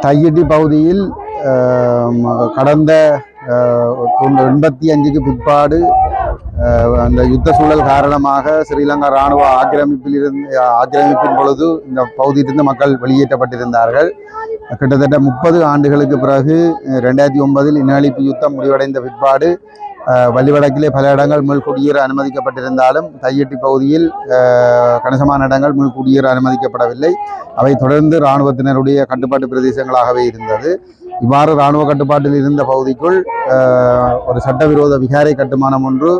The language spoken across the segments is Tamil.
தையிட்டி பகுதியில் கடந்த 85க்கு பிற்பாடு அந்த யுத்த சூழல் காரணமாக ஸ்ரீலங்கா இராணுவ ஆக்கிரமிப்பின் பொழுது இந்த பகுதியிலிருந்து மக்கள் வெளியேற்றப்பட்டிருந்தார்கள். கிட்டத்தட்ட 30 ஆண்டுகளுக்கு பிறகு 2009 இனஅழிப்பு யுத்தம் முடிவடைந்த பிற்பாடு வள்ளிவடக்கிலே பல இடங்கள் மீள்குடியேற அனுமதிக்கப்பட்டிருந்தாலும் தையிட்டி பகுதியில் கணிசமான இடங்கள் மீள்குடியேற அனுமதிக்கப்படவில்லை. அவை தொடர்ந்து இராணுவத்தினருடைய கட்டுப்பாட்டு பிரதேசங்களாகவே இருந்தது. இவ்வாறு இராணுவ கட்டுப்பாட்டில் இருந்த பகுதிக்குள் ஒரு சட்டவிரோத விகாரை கட்டுமானம் ஒன்று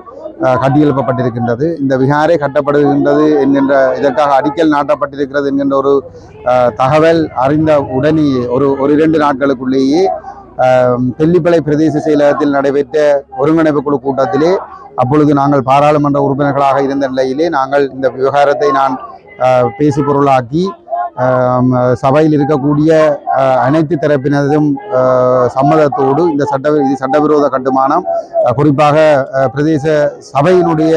கட்டியெழுப்பப்பட்டிருக்கின்றது. இந்த விகாரை கட்டப்படுகின்றது என்கின்ற இதற்காக அடிக்கல் நாட்டப்பட்டிருக்கிறது என்கின்ற ஒரு தகவல் அறிந்த உடனேயே ஒரு 2 நாட்களுக்குள்ளேயே தெல்லிப்பளை பிரதேச செயலகத்தில் நடைபெற்ற ஒருங்கிணைப்பு குழு கூட்டத்திலே அப்பொழுது நாங்கள் பாராளுமன்ற உறுப்பினர்களாக இருந்த நிலையிலே நாங்கள் இந்த விவகாரத்தை நான் பேசு பொருளாக்கி சபையில் இருக்கக்கூடிய அனைத்து தரப்பினரும் சம்மதத்தோடு இந்த சட்டவிரோத கட்டுமானம் குறிப்பாக பிரதேச சபையினுடைய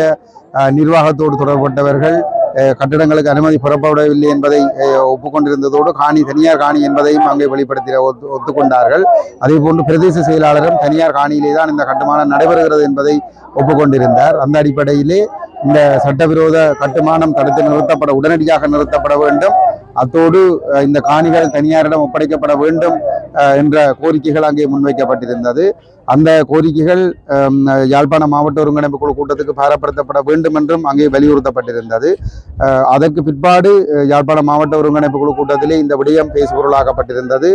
நிர்வாகத்தோடு தொடர்பட்டவர்கள் கட்டிடங்களுக்கு அனுமதி பெறப்படவில்லை என்பதை ஒப்புக்கொண்டிருந்ததோடு தனியார் காணி என்பதையும் அங்கே வெளிப்படுத்தி ஒத்துக்கொண்டார்கள். அதே போன்று பிரதேச செயலாளரும் தனியார் காணியிலே தான் இந்த கட்டுமானம் நடைபெறுகிறது என்பதை ஒப்புக்கொண்டிருந்தார். அந்த அடிப்படையிலே இந்த சட்டவிரோத கட்டுமானம் உடனடியாக நிறுத்தப்பட வேண்டும், அத்தோடு இந்த காணிகள் தனியாரிடம் ஒப்படைக்கப்பட வேண்டும் என்ற கோரிக்கைகள் அங்கே முன்வைக்கப்பட்டிருந்தது. அந்த கோரிக்கைகள் யாழ்ப்பாண மாவட்ட ஒருங்கிணைப்பு குழு கூட்டத்துக்கு பாரப்படுத்தப்பட வேண்டும் என்றும் அங்கே வலியுறுத்தப்பட்டிருந்தது. அதற்கு பிற்பாடு யாழ்ப்பாண மாவட்ட ஒருங்கிணைப்பு குழு கூட்டத்திலே இந்த விடயம் பேசுபொருளாக்கப்பட்டிருந்தது.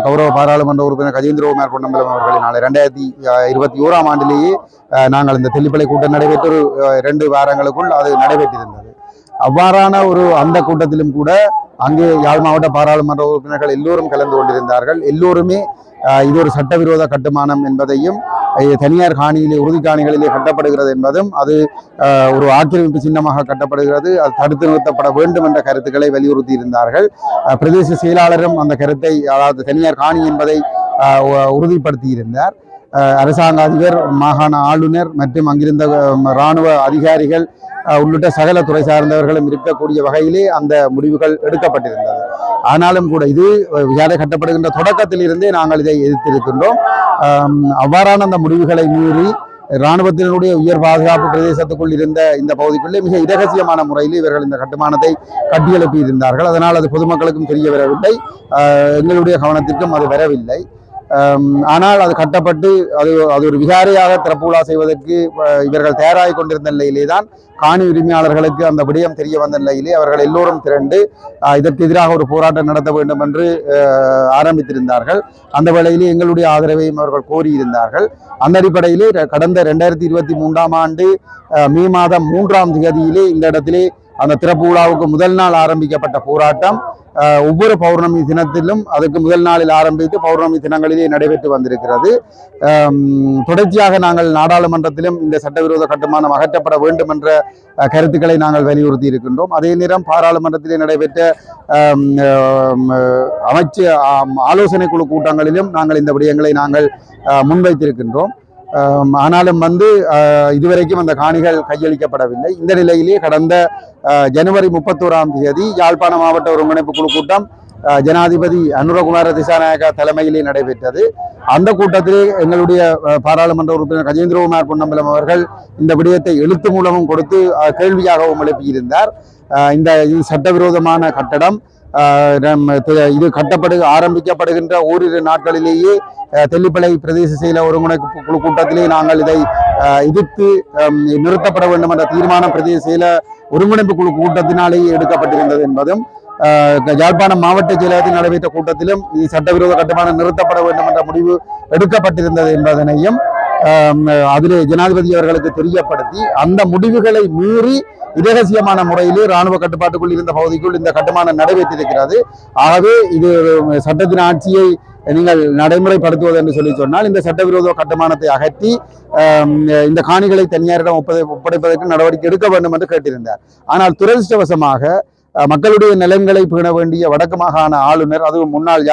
கௌரவ பாராளுமன்ற உறுப்பினர் கஜேந்திரகுமார் பொன்னம்பலம் அவர்களினால் 2021 ஆண்டிலேயே நாங்கள் இந்த தெல்லிப்பளை கூட்டம் நடைபெற்ற 2 வாரங்களுக்குள் அது நடைபெற்றிருந்தது. அவ்வாறான அந்த கூட்டத்திலும் கூட அங்கே யாழ் மாவட்ட பாராளுமன்ற உறுப்பினர்கள் எல்லோரும் கலந்து கொண்டிருந்தார்கள். எல்லோருமே இது ஒரு சட்டவிரோத கட்டுமானம் என்பதையும் தனியார் காணியிலே உறுதி காணிகளிலே கட்டப்படுகிறது என்பதும் அது ஒரு ஆக்கிரமிப்பு சின்னமாக கட்டப்படுகிறது, அது தடுத்து நிறுத்தப்பட வேண்டும் என்ற கருத்துக்களை வலியுறுத்தி இருந்தார்கள். பிரதேச செயலாளரும் அந்த கருத்தை, அதாவது தனியார் காணி என்பதை உறுதிப்படுத்தி இருந்தார். அரசாங்க அதிபர், மாகாண ஆளுநர் மற்றும் அங்கிருந்த இராணுவ அதிகாரிகள் உள்ளிட்ட சகல துறை சார்ந்தவர்களும் இருக்கக்கூடிய வகையிலே அந்த முடிவுகள் எடுக்கப்பட்டிருந்தது. ஆனாலும் கூட இது விகாரை கட்டப்படுகின்ற தொடக்கத்தில் இருந்தே நாங்கள் இதை எதிர்த்திருக்கின்றோம். அவ்வாறான அந்த முடிவுகளை மீறி இராணுவத்தினுடைய உயர் பாதுகாப்பு பிரதேசத்துக்குள் இருந்த இந்த பகுதிக்குள்ளே மிக இரகசியமான முறையில் இவர்கள் இந்த கட்டுமானத்தை கட்டியெழுப்பி இருந்தார்கள். அதனால் அது பொதுமக்களுக்கும் தெரிய வரவில்லை, எங்களுடைய கவனத்திற்கும் அது வரவில்லை. ஆனால் அது கட்டப்பட்டு அது ஒரு விகாரையாக திறப்புலா செய்வதற்கு இவர்கள் தயாராகி கொண்டிருந்த நிலையிலே தான் காணி உரிமையாளர்களுக்கு அந்த விடயம் தெரிய வந்த நிலையிலே அவர்கள் எல்லோரும் திரண்டு இதற்கு எதிராக ஒரு போராட்டம் நடத்த வேண்டும் என்று ஆரம்பித்திருந்தார்கள். அந்த வேளையிலே எங்களுடைய ஆதரவையும் அவர்கள் கோரியிருந்தார்கள். அந்த அடிப்படையிலே கடந்த 2023 ஆண்டு மே மாதம் 3ஆம் தேதியிலே இந்த இடத்திலே அந்த திறப்பு விழாவுக்கு முதல் நாள் ஆரம்பிக்கப்பட்ட போராட்டம் ஒவ்வொரு பௌர்ணமி தினத்திலும் அதுக்கு முதல் நாளில் ஆரம்பித்து பௌர்ணமி தினங்களிலே நடைபெற்று வந்திருக்கிறது. தொடர்ச்சியாக நாங்கள் நாடாளுமன்றத்திலும் இந்த சட்டவிரோத கட்டுமானம் அகற்றப்பட வேண்டும் என்ற கருத்துக்களை நாங்கள் வலியுறுத்தி இருக்கின்றோம். அதே நேரம் பாராளுமன்றத்திலே நடைபெற்ற ஆலோசனை குழு கூட்டங்களிலும் நாங்கள் இந்த விடயங்களை நாங்கள் முன்வைத்திருக்கின்றோம். ஆனாலும் இதுவரைக்கும் அந்த காணிகள் கையளிக்கப்படவில்லை. இந்த நிலையிலே கடந்த ஜனவரி 31ஆம் தேதி யாழ்ப்பாண மாவட்ட ஒருங்கிணைப்பு குழு கூட்டம் ஜனாதிபதி அனுரகுமார திசாநாயக்கா தலைமையிலே நடைபெற்றது. அந்த கூட்டத்திலே எங்களுடைய பாராளுமன்ற உறுப்பினர் கஜேந்திரகுமார் பொன்னம்பலம் அவர்கள் இந்த விடயத்தை எழுத்து மூலமும் கொடுத்து கேள்வியாகவும் எழுப்பியிருந்தார். இந்த சட்டவிரோதமான கட்டடம் இது ஆரம்பிக்கப்படுகின்ற ஓரிரு நாட்களிலேயே தெல்லிப்பளை பிரதேச செயல ஒருங்கிணைப்பு குழு கூட்டத்திலே நாங்கள் இதை எதிர்த்து நிறுத்தப்பட வேண்டும் என்ற தீர்மானம் பிரதேச செயல ஒருங்கிணைப்பு குழு கூட்டத்தினாலேயே எடுக்கப்பட்டிருந்தது என்பதும், யாழ்ப்பாணம் மாவட்ட செயலகத்தில் நடைபெற்ற கூட்டத்திலும் இது சட்டவிரோத கட்டுமானம் நிறுத்தப்பட வேண்டும் என்ற முடிவு எடுக்கப்பட்டிருந்தது என்பதனையும் அதிலே ஜனாதிபதி அவர்களுக்கு தெரியப்படுத்தி அந்த முடிவுகளை மீறி இரகசியமான முறையிலே இராணுவ கட்டுப்பாட்டுக்குள் இருந்த பகுதிக்குள் இந்த கட்டுமானம் நடைபெற்றிருக்கிறது. ஆகவே இது சட்டத்தின் ஆட்சியை நீங்கள் நடைமுறைப்படுத்துவது என்று சொன்னால் இந்த சட்டவிரோத கட்டுமானத்தை அகற்றி இந்த காணிகளை தனியாரிடம் ஒப்படைப்பதற்கு நடவடிக்கை எடுக்க வேண்டும் என்று கேட்டிருந்தார். ஆனால் துரதிருஷ்டவசமாக மக்களுடைய நலன்களை பேண வேண்டிய வடக்கு மாகாண ஆளுநர், அதுவும் முன்னாள்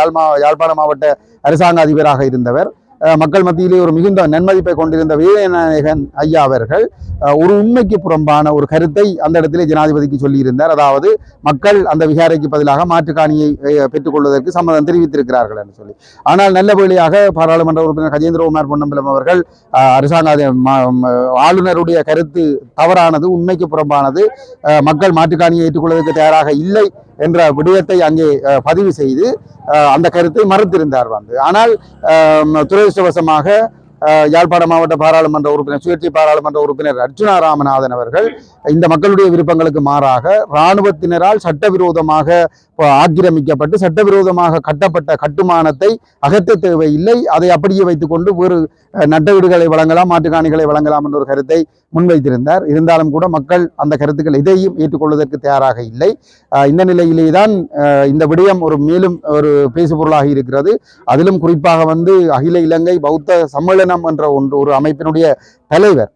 யாழ்ப்பாண மாவட்ட அரசாங்க அதிபராக இருந்தவர், மக்கள் மத்தியிலே ஒரு மிகுந்த நன்மதிப்பை கொண்டிருந்த வேதநாயகன் ஐயா அவர்கள் ஒரு உண்மைக்கு புறம்பான ஒரு கருத்தை அந்த இடத்திலே ஜனாதிபதிக்கு சொல்லியிருந்தார். அதாவது மக்கள் அந்த விகாரைக்கு பதிலாக மாற்றுக்காணியை பெற்றுக்கொள்வதற்கு சம்மதம் தெரிவித்திருக்கிறார்கள் என்று சொல்லி. ஆனால் நல்ல வேளையாக பாராளுமன்ற உறுப்பினர் கஜேந்திரகுமார் பொன்னம்பலம் அவர்கள் அரசாங்க ஆளுநருடைய கருத்து தவறானது, உண்மைக்கு புறம்பானது, மக்கள் மாற்றுக்காணியை ஏற்றுக்கொள்வதற்கு தயாராக இல்லை என்ற விடயத்தை அங்கே பதிவு செய்து அந்த கருத்தை மறுத்திருந்தார் ஆனால் துரதிருஷ்டவசமாக யாழ்ப்பாண மாவட்ட பாராளுமன்ற உறுப்பினர் சுயேட்சை பாராளுமன்ற உறுப்பினர் அர்ச்சுனா ராமநாதன் அவர்கள் இந்த மக்களுடைய விருப்பங்களுக்கு மாறாக இராணுவத்தினரால் சட்டவிரோதமாக ஆக்கிரமிக்கப்பட்டு சட்டவிரோதமாக கட்டப்பட்ட கட்டுமானத்தை அகற்ற தேவையில்லை, அதை அப்படியே வைத்துக்கொண்டு வேறு நட்ட வீடுகளை வழங்கலாம், மாட்டுக்காணிகளை வழங்கலாம் என்ற ஒரு கருத்தை முன்வைத்திருந்தார். இருந்தாலும் கூட மக்கள் அந்த கருத்துக்கள் எதையும் ஏற்றுக்கொள்வதற்கு தயாராக இல்லை. இந்த நிலையிலே தான் இந்த விடயம் மேலும் ஒரு பேசுபொருளாக இருக்கிறது. அதிலும் குறிப்பாக அகில இலங்கை பௌத்த சம்மேளனம் என்ற ஒரு அமைப்பினுடைய தலைவர்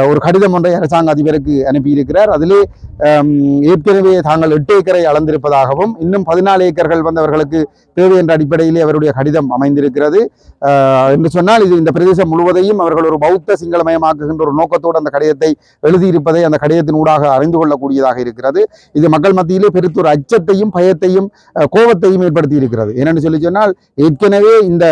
ஒரு கடிதம் ஒன்றை அரசாங்க அதிபருக்கு அனுப்பியிருக்கிறார். அதிலே ஏற்கனவே தாங்கள் 8 ஏக்கரை அளந்திருப்பதாகவும் இன்னும் 14 ஏக்கர்கள் அவர்களுக்கு தேவை என்ற அடிப்படையிலே அவருடைய கடிதம் அமைந்திருக்கிறது என்று சொன்னால், இது இந்த பிரதேசம் முழுவதையும் அவர்கள் ஒரு பௌத்த சிங்களமயமாக்குகின்ற ஒரு நோக்கத்தோடு அந்த கடிதத்தை எழுதியிருப்பதை அந்த கடிதத்தின் ஊடாக அறிந்து கொள்ளக்கூடியதாக இருக்கிறது. இது மக்கள் மத்தியிலே பெருத்த ஒரு அச்சத்தையும் பயத்தையும் கோபத்தையும் ஏற்படுத்தி இருக்கிறது. என்னென்னு சொல்லி சொன்னால், ஏற்கனவே இந்த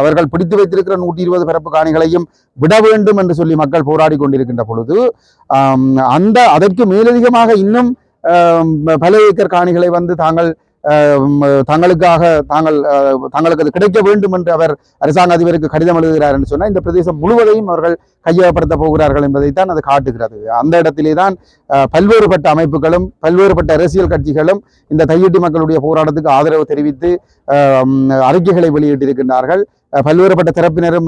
அவர்கள் பிடித்து வைத்திருக்கிற 120 பரப்பு காணிகளையும் விட வேண்டும் என்று சொல்லி மக்கள் போராடி கொண்டிருக்கின்ற பொழுது அதற்கு மேலதிகமாக இன்னும் பல ஏக்கர் காணிகளை தங்களுக்கு அது கிடைக்க வேண்டும் என்று அவர் அரசாங்க அதிபருக்கு கடிதம் எழுதுகிறார் என்று சொன்னால், இந்த பிரதேசம் முழுவதையும் அவர்கள் கையகப்படுத்த போகிறார்கள் என்பதைத்தான் அது காட்டுகிறது. அந்த இடத்திலே தான் பல்வேறுபட்ட அமைப்புகளும் பல்வேறுபட்ட அரசியல் கட்சிகளும் இந்த தையிட்டி மக்களுடைய போராட்டத்துக்கு ஆதரவு தெரிவித்து அறிக்கைகளை வெளியிட்டிருக்கின்றார்கள். பல்வேறுபட்ட தரப்பினரும்